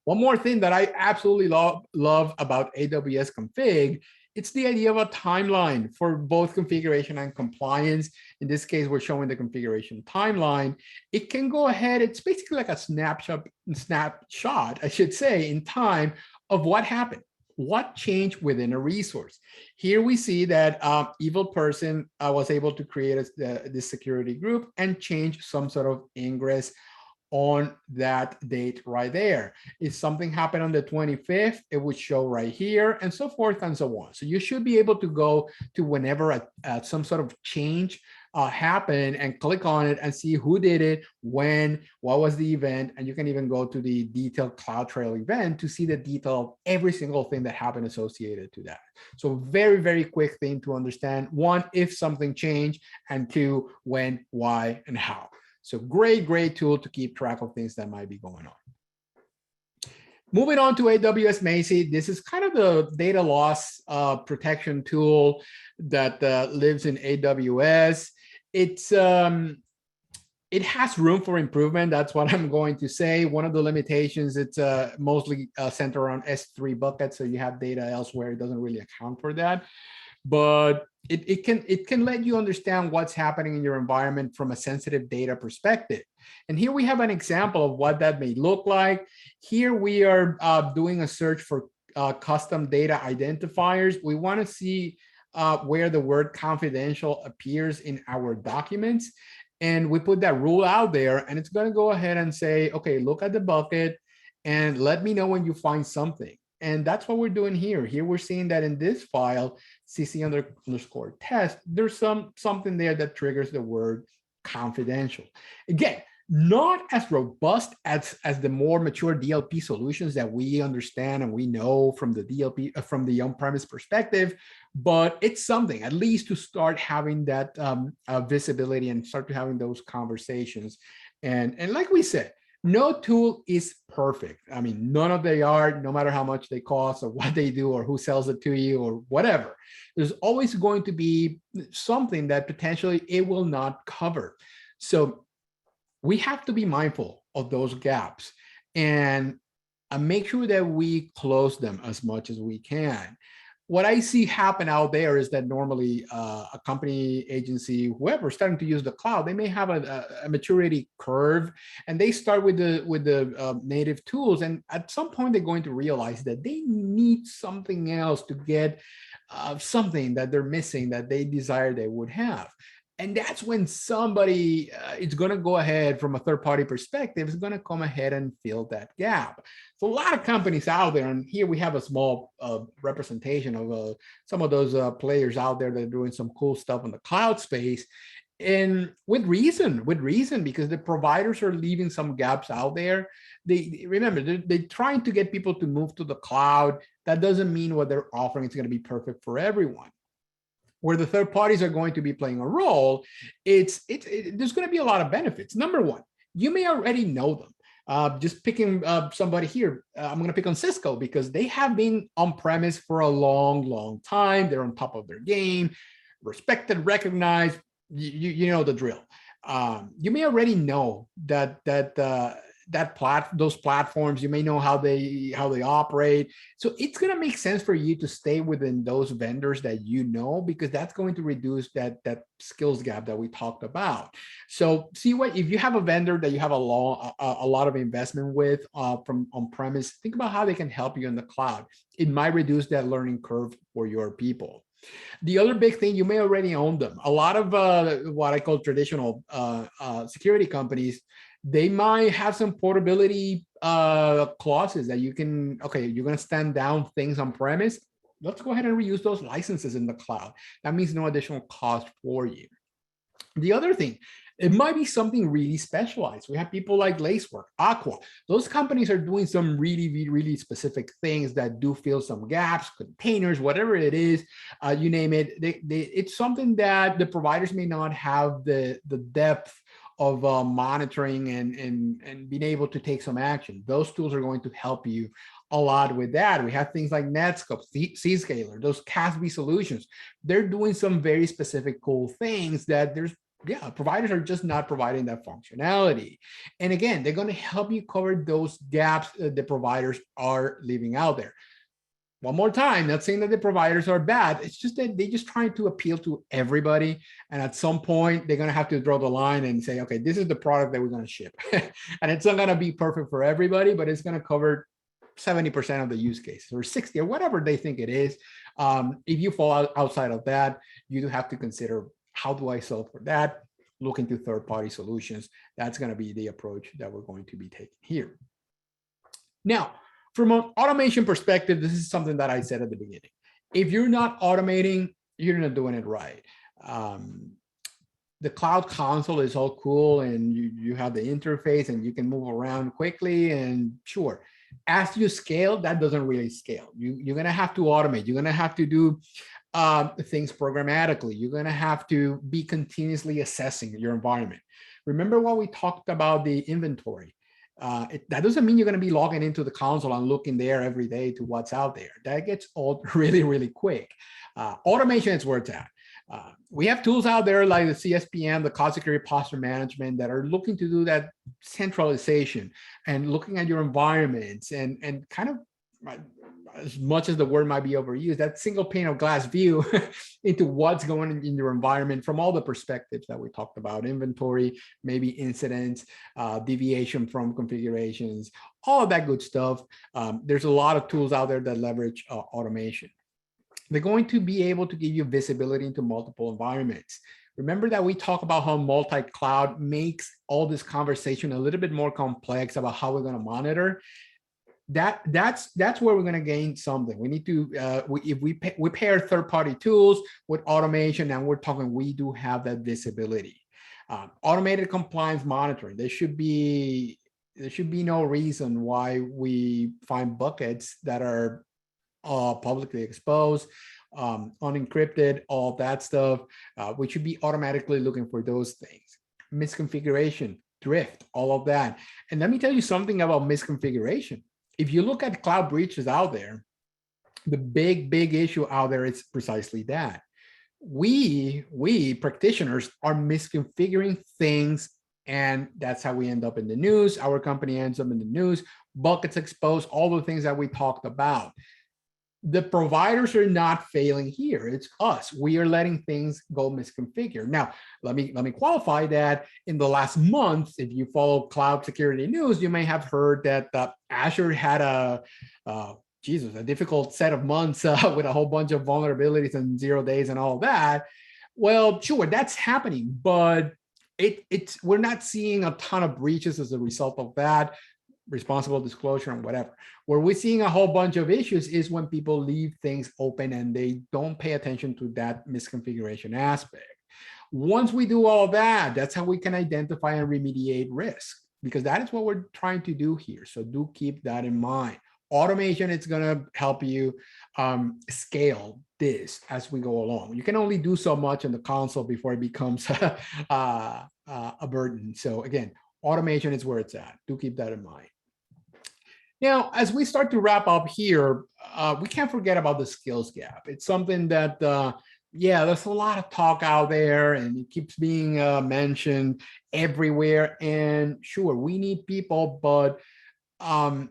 One more thing that I absolutely love about AWS Config, it's the idea of a timeline for both configuration and compliance. In this case, we're showing the configuration timeline. It can go ahead, it's basically like a snapshot, I should say, in time of what happened. what changed within a resource. Here we see that evil person was able to create this security group and change some sort of ingress on that date right there. If something happened on the 25th, it would show right here, and so forth and so on. So you should be able to go to whenever some sort of change happen and click on it and see who did it, when, what was the event, and you can even go to the detailed CloudTrail event to see the detail of every single thing that happened associated to that. So very, very quick thing to understand. One, if something changed, and two, when, why, and how. So great tool to keep track of things that might be going on. Moving on to AWS Macie, this is kind of the data loss protection tool that lives in AWS. It has room for improvement. That's what I'm going to say. One of the limitations, it's mostly centered around S3 buckets, so you have data elsewhere. It doesn't really account for that. But it can let you understand what's happening in your environment from a sensitive data perspective. And here we have an example of what that may look like. Here we are doing a search for custom data identifiers. We want to see where the word confidential appears in our documents. And we put that rule out there, and it's going to go ahead and say, okay, look at the bucket and let me know when you find something. And that's what we're doing here. Here we're seeing that in this file, cc_test, there's something there that triggers the word confidential. Again, not as robust as the more mature DLP solutions that we understand and we know from the DLP, from the on-premise perspective, but it's something at least to start having that visibility and start to having those conversations. And like we said, no tool is perfect. I mean, none of they are, no matter how much they cost or what they do or who sells it to you or whatever. There's always going to be something that potentially it will not cover. So we have to be mindful of those gaps and make sure that we close them as much as we can. What I see happen out there is that normally a company, agency, whoever starting to use the cloud, they may have a maturity curve, and they start with the native tools, and at some point they're going to realize that they need something else to get something that they're missing that they desire they would have. And that's when somebody is going to go ahead from a third-party perspective, is going to come ahead and fill that gap. So a lot of companies out there, and here we have a small representation of some of those players out there that are doing some cool stuff in the cloud space. And with reason, because the providers are leaving some gaps out there. They're trying to get people to move to the cloud. That doesn't mean what they're offering is going to be perfect for everyone. Where the third parties are going to be playing a role, there's going to be a lot of benefits. Number one, you may already know them. Just picking somebody here, I'm going to pick on Cisco because they have been on-premise for a long time. They're on top of their game, respected, recognized. You know the drill. You may already know those platforms. You may know how they operate. So it's going to make sense for you to stay within those vendors that you know, because that's going to reduce that skills gap that we talked about. So see what, if you have a vendor that you have a lot of investment with from on-premise, think about how they can help you in the cloud. It might reduce that learning curve for your people. The other big thing, you may already own them. A lot of what I call traditional security companies, they might have some portability clauses that you can, okay, you're going to stand down things on premise. Let's go ahead and reuse those licenses in the cloud. That means no additional cost for you. The other thing, it might be something really specialized. We have people like Lacework, Aqua. Those companies are doing some really specific things that do fill some gaps, containers, whatever it is, you name it. It's something that the providers may not have the depth of monitoring and being able to take some action. Those tools are going to help you a lot with that. We have things like Netscope, Zscaler, those CASB solutions. They're doing some very specific cool things that providers are just not providing that functionality. And again, they're going to help you cover those gaps the providers are leaving out there. One more time, not saying that the providers are bad. It's just that they're just trying to appeal to everybody. And at some point, they're going to have to draw the line and say, okay, this is the product that we're going to ship. And it's not going to be perfect for everybody, but it's going to cover 70% of the use cases, or 60, or whatever they think it is. If you fall outside of that, you do have to consider, how do I solve for that? Look into third-party solutions. That's going to be the approach that we're going to be taking here. Now, from an automation perspective, this is something that I said at the beginning. If you're not automating, you're not doing it right. The cloud console is all cool, and you have the interface and you can move around quickly, and sure, as you scale, that doesn't really scale. You're going to have to automate. You're going to have to do things programmatically. You're going to have to be continuously assessing your environment. Remember what we talked about, the inventory. That doesn't mean you're going to be logging into the console and looking there every day to what's out there. That gets old really, really quick. Automation is where it's at. We have tools out there like the CSPM, the Cloud Security Posture Management, that are looking to do that centralization and looking at your environments and kind of, as much as the word might be overused, that single pane of glass view into what's going on in your environment from all the perspectives that we talked about: inventory, maybe incidents, deviation from configurations, all of that good stuff. There's a lot of tools out there that leverage automation. They're going to be able to give you visibility into multiple environments. Remember that we talk about how multi-cloud makes all this conversation a little bit more complex about how we're going to monitor. That's where we're going to gain something. We need to, if we pair third-party tools with automation, and we're talking, we do have that visibility. Automated compliance monitoring. There should be no reason why we find buckets that are publicly exposed, unencrypted, all that stuff. We should be automatically looking for those things. Misconfiguration, drift, all of that. And let me tell you something about misconfiguration. If you look at cloud breaches out there, the big issue out there is precisely that. We practitioners are misconfiguring things, and that's how we end up in the news. Our company ends up in the news, buckets exposed, all the things that we talked about. The providers are not failing here. It's us. We are letting things go misconfigured. Now, let me qualify that. In the last month, if you follow cloud security news, you may have heard that Azure had a difficult set of months with a whole bunch of vulnerabilities and 0 days and all that. Well, sure, that's happening, but we're not seeing a ton of breaches as a result of that. Responsible disclosure and whatever. Where we're seeing a whole bunch of issues is when people leave things open and they don't pay attention to that misconfiguration aspect. Once we do all that, that's how we can identify and remediate risk, because that is what we're trying to do here. So do keep that in mind. Automation is going to help you scale this as we go along. You can only do so much in the console before it becomes a burden. So again, automation is where it's at. Do keep that in mind. Now, as we start to wrap up here, we can't forget about the skills gap. It's something that, there's a lot of talk out there, and it keeps being mentioned everywhere. And sure, we need people, but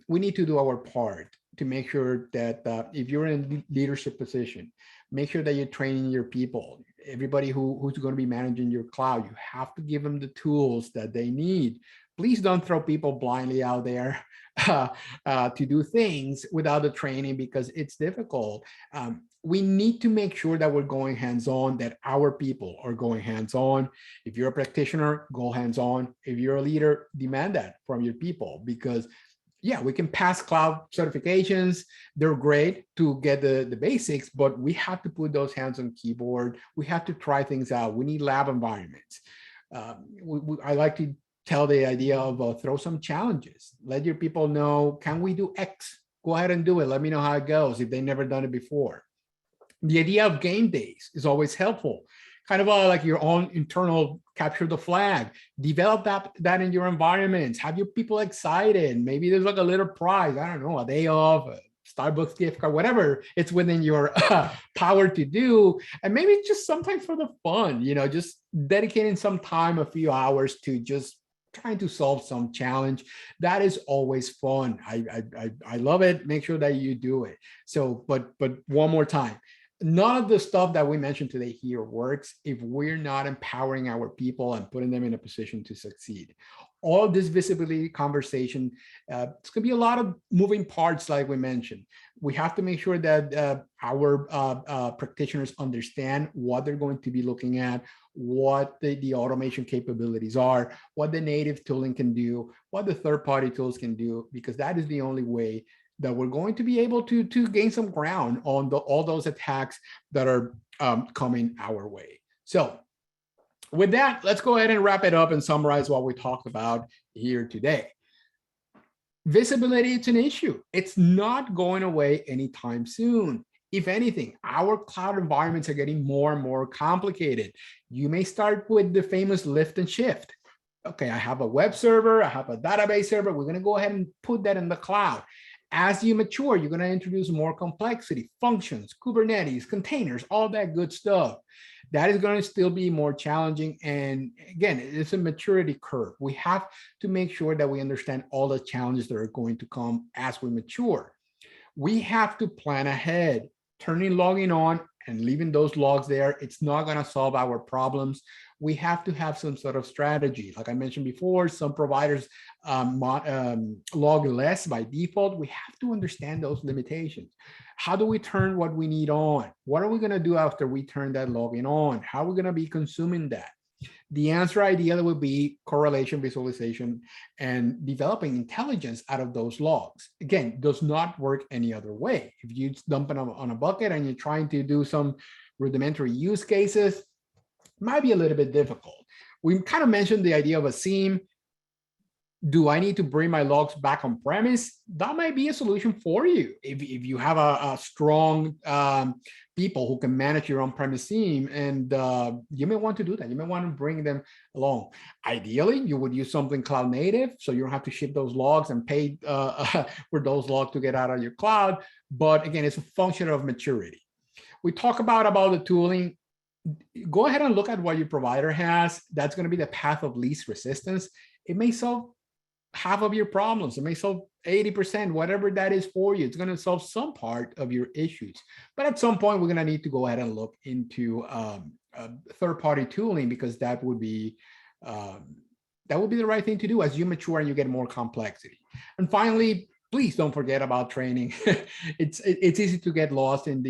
we need to do our part to make sure that if you're in a leadership position, make sure that you're training your people. Everybody who's going to be managing your cloud, you have to give them the tools that they need. Please don't throw people blindly out there to do things without the training, because it's difficult. We need to make sure that we're going hands-on, that our people are going hands-on. If you're a practitioner, go hands-on. If you're a leader, demand that from your people, because we can pass cloud certifications. They're great to get the basics, but we have to put those hands on keyboard. We have to try things out. We need lab environments. I like to tell the idea of throw some challenges. Let your people know, can we do X? Go ahead and do it. Let me know how it goes if they've never done it before. The idea of game days is always helpful. Kind of like your own internal capture the flag. Develop that in your environments. Have your people excited. Maybe there's like a little prize. I don't know, a day off, a Starbucks gift card, whatever it's within your power to do. And maybe just sometimes for the fun, just dedicating some time, a few hours to just trying to solve some challenge. That is always fun. I love it. Make sure that you do it. So, but one more time. none of the stuff that we mentioned today here works if we're not empowering our people and putting them in a position to succeed. All this visibility conversation, it's going to be a lot of moving parts, like we mentioned. We have to make sure that our practitioners understand what they're going to be looking at, what the automation capabilities are, what the native tooling can do, what the third-party tools can do, because that is the only way that we're going to be able to gain some ground on all those attacks that are coming our way. So with that, let's go ahead and wrap it up and summarize what we talked about here today. Visibility, it's an issue. It's not going away anytime soon. If anything, our cloud environments are getting more and more complicated. You may start with the famous lift and shift. Okay, I have a web server, I have a database server. We're going to go ahead and put that in the cloud. As you mature, you're going to introduce more complexity, functions, Kubernetes, containers, all that good stuff. That is going to still be more challenging. And again, it's a maturity curve. We have to make sure that we understand all the challenges that are going to come as we mature. We have to plan ahead. Turning logging on and leaving those logs there, it's not going to solve our problems. We have to have some sort of strategy. Like I mentioned before, some providers log less by default. We have to understand those limitations. How do we turn what we need on? What are we going to do after we turn that logging on? How are we going to be consuming that? The answer ideally would be correlation visualization and developing intelligence out of those logs. Again, does not work any other way. If you dump it on a bucket and you're trying to do some rudimentary use cases, it might be a little bit difficult. We kind of mentioned the idea of a SIEM. Do I need to bring my logs back on premise? That might be a solution for you. If you have a strong people who can manage your on-premise SIEM, and you may want to do that. You may want to bring them along. Ideally, you would use something cloud native, so you don't have to ship those logs and pay for those logs to get out of your cloud. But again, it's a function of maturity. We talk about the tooling. Go ahead and look at what your provider has. That's going to be the path of least resistance. It may solve half of your problems. It may solve 80%, whatever that is for you. It's going to solve some part of your issues. But at some point, we're going to need to go ahead and look into third-party tooling, because that would be the right thing to do as you mature and you get more complexity. And finally, please don't forget about training. It's easy to get lost in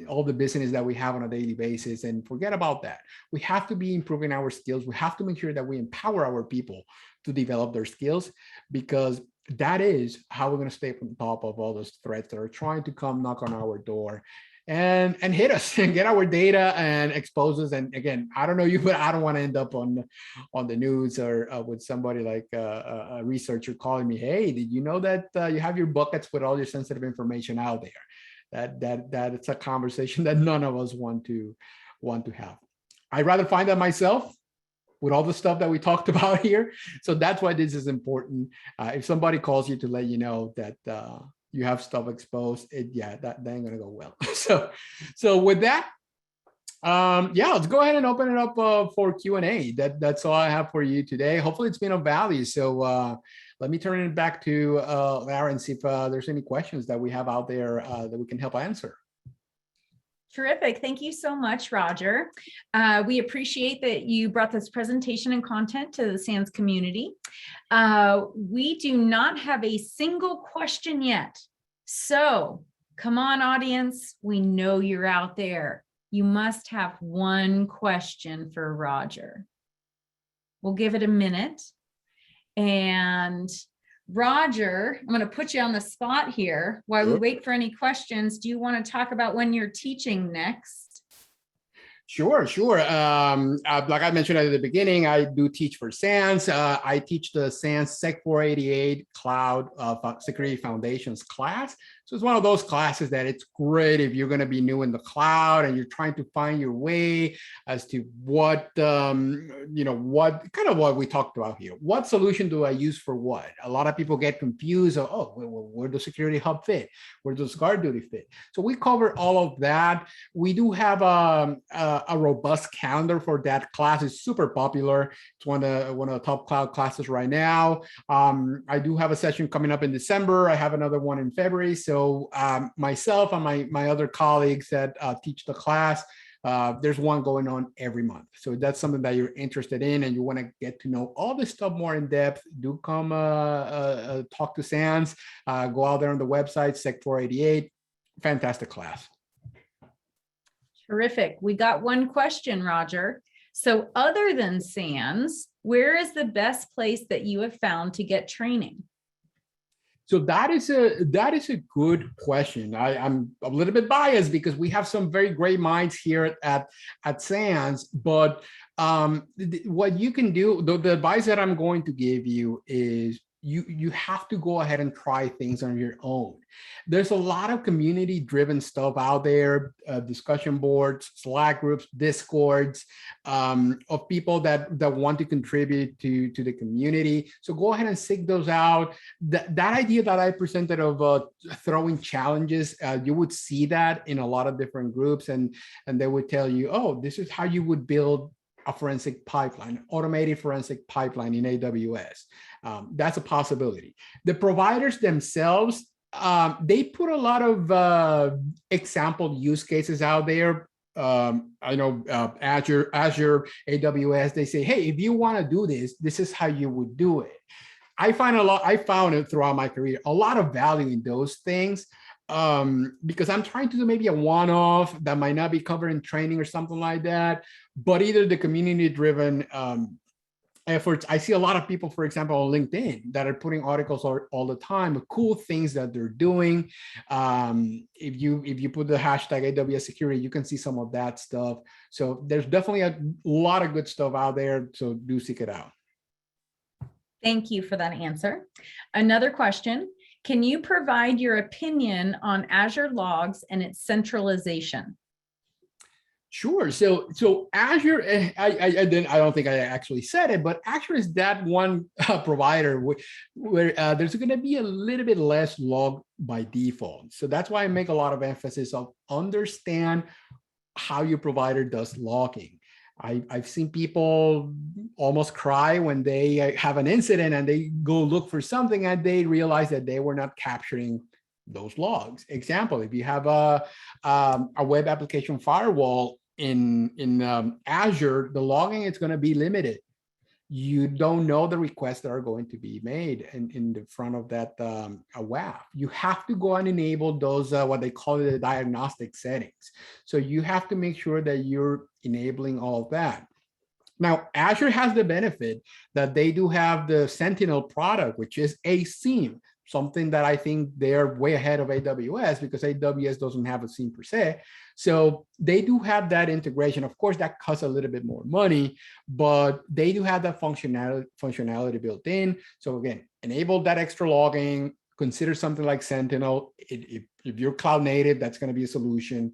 all the business that we have on a daily basis, and forget about that. We have to be improving our skills. We have to make sure that we empower our people to develop their skills, because that is how we're going to stay on top of all those threats that are trying to come knock on our door and hit us and get our data and expose us. And again, I don't know you, but I don't want to end up on the news or with somebody like a researcher calling me, hey, did you know that you have your buckets with all your sensitive information out there? That it's a conversation that none of us want to have. I'd rather find that myself with all the stuff that we talked about here. So that's why this is important. If somebody calls you to let you know that you have stuff exposed, that ain't gonna go well. So with that, let's go ahead and open it up for Q&A. That's all I have for you today. Hopefully it's been of value. So let me turn it back to Lara and see if there's any questions that we have out there that we can help answer. Terrific. Thank you so much, Roger. We appreciate that you brought this presentation and content to the SANS community. We do not have a single question yet. So come on, audience. We know you're out there. You must have one question for Roger. We'll give it a minute. And Roger, I'm going to put you on the spot here while we wait for any questions. Do you want to talk about when you're teaching next? Sure. Like I mentioned at the beginning, I do teach for SANS. I teach the SANS Sec 488 Cloud Security Foundations class. So it's one of those classes that it's great if you're going to be new in the cloud and you're trying to find your way as to what we talked about here. What solution do I use for what? A lot of people get confused. Where does Security Hub fit? Where does GuardDuty fit? So we cover all of that. We do have a robust calendar for that class. It's super popular. It's one of the top cloud classes right now. I do have a session coming up in December. I have another one in February. So So myself and my other colleagues that teach the class, there's one going on every month. So that's something that you're interested in and you want to get to know all this stuff more in depth, do come talk to Sans, go out there on the website, Sec488, fantastic class. Terrific. We got one question, Roger. So other than SANS, where is the best place that you have found to get training? So that is a good question. I'm a little bit biased because we have some very great minds here at SANS, but what you can do, the advice that I'm going to give you is you have to go ahead and try things on your own. There's a lot of community-driven stuff out there, discussion boards, Slack groups, Discords, of people that want to contribute to the community. So go ahead and seek those out. That idea that I presented of throwing challenges, you would see that in a lot of different groups, and they would tell you, oh, this is how you would build a forensic pipeline, automated forensic pipeline in AWS. That's a possibility. The providers themselves, they put a lot of example use cases out there. I know Azure, AWS, they say, hey, if you want to do this, this is how you would do it. I found it throughout my career, a lot of value in those things. Because I'm trying to do maybe a one-off that might not be covered in training or something like that, but either the community-driven efforts. I see a lot of people, for example, on LinkedIn that are putting articles all the time of cool things that they're doing. If you put the hashtag AWS security, you can see some of that stuff. So there's definitely a lot of good stuff out there. So do seek it out. Thank you for that answer. Another question. Can you provide your opinion on Azure Logs and its centralization? Sure. So Azure, I don't think I actually said it, but Azure is that one provider where there's going to be a little bit less log by default. So that's why I make a lot of emphasis of understand how your provider does logging. I've seen people almost cry when they have an incident and they go look for something and they realize that they were not capturing those logs. Example, if you have a web application firewall in Azure, the logging is going to be limited. You don't know the requests that are going to be made in the front of that WAF. You have to go and enable those, what they call the diagnostic settings. So you have to make sure that you're enabling all of that. Now, Azure has the benefit that they do have the Sentinel product, which is a SIEM, something that I think they're way ahead of AWS because AWS doesn't have a SIEM per se. So they do have that integration. Of course, that costs a little bit more money, but they do have that functionality built in. So again, enable that extra logging, consider something like Sentinel. If you're cloud native, that's going to be a solution.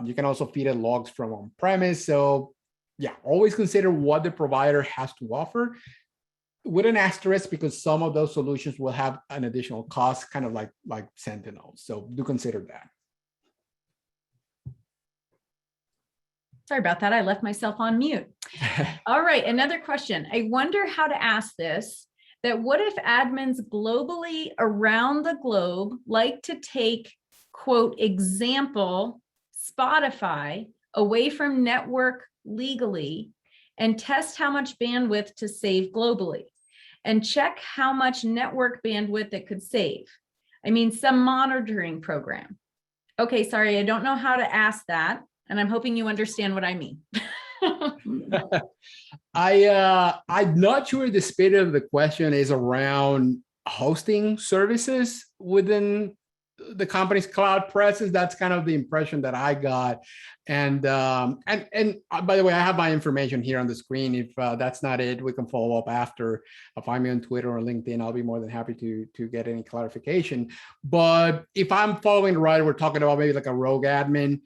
You can also feed it logs from on-premise. So yeah, always consider what the provider has to offer, with an asterisk, because some of those solutions will have an additional cost, kind of like Sentinel. So do consider that. Sorry about that. I left myself on mute. All right, another question. I wonder how to ask this, that what if admins globally around the globe like to take, quote, example, Spotify away from network legally and test how much bandwidth to save globally and check how much network bandwidth it could save? I mean, some monitoring program. Okay, sorry, I don't know how to ask that. And I'm hoping you understand what I mean. I'm not sure the spirit of the question is around hosting services within the company's cloud presence. That's kind of the impression that I got. And by the way, I have my information here on the screen. If that's not it, we can follow up after. Find me on Twitter or LinkedIn. I'll be more than happy to get any clarification. But if I'm following right, we're talking about maybe like a rogue admin.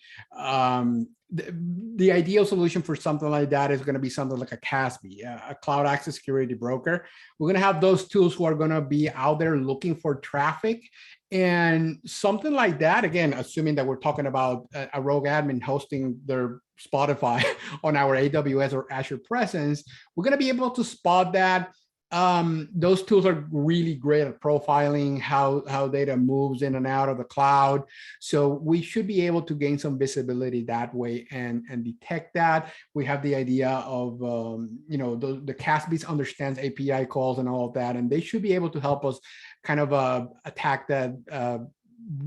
The ideal solution for something like that is going to be something like a CASB, a cloud access security broker. We're going to have those tools who are going to be out there looking for traffic. And something like that, again, assuming that we're talking about a rogue admin hosting their Spotify on our AWS or Azure presence, we're going to be able to spot that. those tools are really great at profiling how data moves in and out of the cloud. So we should be able to gain some visibility that way and detect that. We have the idea of, the CASBs understands API calls and all of that, and they should be able to help us kind of attack that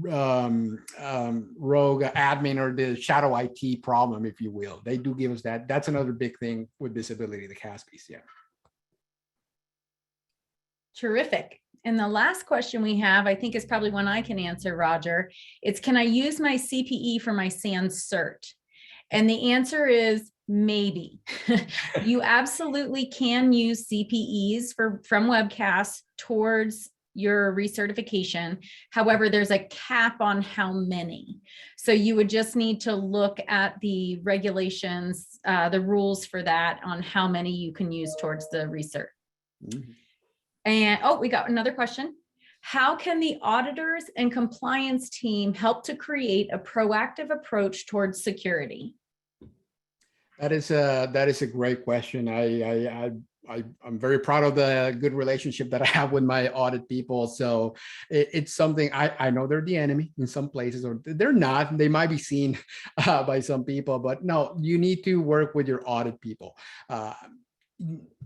rogue admin or the shadow IT problem, if you will. They do give us that. That's another big thing with visibility, the CASBs, yeah. Terrific. And the last question we have, I think is probably one I can answer, Roger. It's, can I use my CPE for my SANS cert? And the answer is maybe. You absolutely can use CPEs from webcasts towards your recertification. However, there's a cap on how many. So you would just need to look at the regulations, the rules for that on how many you can use towards the recert. Mm-hmm. And we got another question. How can the auditors and compliance team help to create a proactive approach towards security? That is a great question. I'm very proud of the good relationship that I have with my audit people. So it's something I know they're the enemy in some places, or they're not. They might be seen by some people, but no, you need to work with your audit people.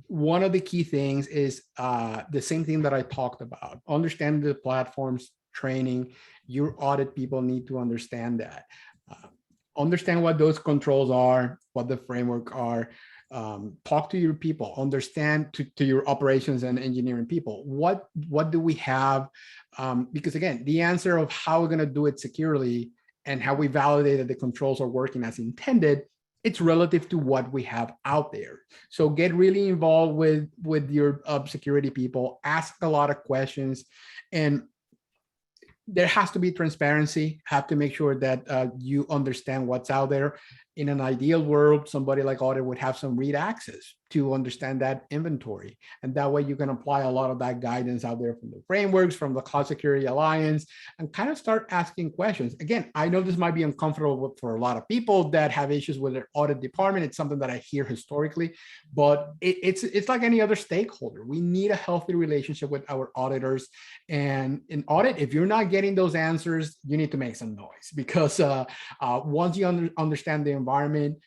One of the key things is the same thing that I talked about, understanding the platforms, training. Your audit people need to understand that. Understand what those controls are, what the framework are. Talk to your people, understand to your operations and engineering people. What do we have? Because again, the answer of how we're going to do it securely and how we validate that the controls are working as intended, it's relative to what we have out there. So get really involved with your security people, ask a lot of questions, and there has to be transparency. Have to make sure that you understand what's out there. In an ideal world, somebody like audit would have some read access to understand that inventory. And that way you can apply a lot of that guidance out there from the frameworks, from the Cloud Security Alliance, and kind of start asking questions. Again, I know this might be uncomfortable for a lot of people that have issues with their audit department. It's something that I hear historically, but it's like any other stakeholder. We need a healthy relationship with our auditors. And in audit, if you're not getting those answers, you need to make some noise, because once you understand the environment,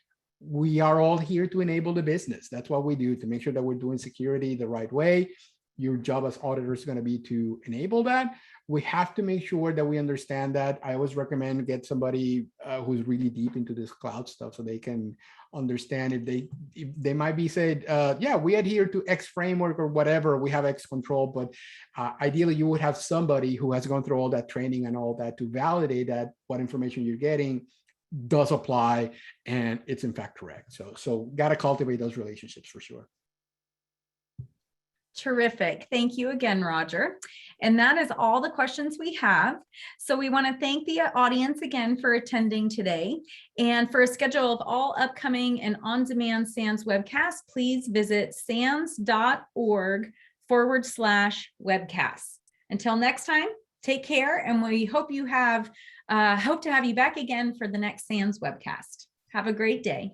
we are all here to enable the business. That's what we do, to make sure that we're doing security the right way. Your job as auditor is going to be to enable that. We have to make sure that we understand that. I always recommend get somebody who's really deep into this cloud stuff, so they can understand if they might be said, yeah, we adhere to X framework or whatever, we have X control, but ideally you would have somebody who has gone through all that training and all that to validate that what information you're getting does apply and it's in fact correct. So got to cultivate those relationships for sure. Terrific. Thank you again, Roger. And that is all the questions we have. So we want to thank the audience again for attending today. And for a schedule of all upcoming and on-demand SANS webcasts, please visit sans.org/webcasts. Until next time, take care, and we hope to have you back again for the next SANS webcast. Have a great day.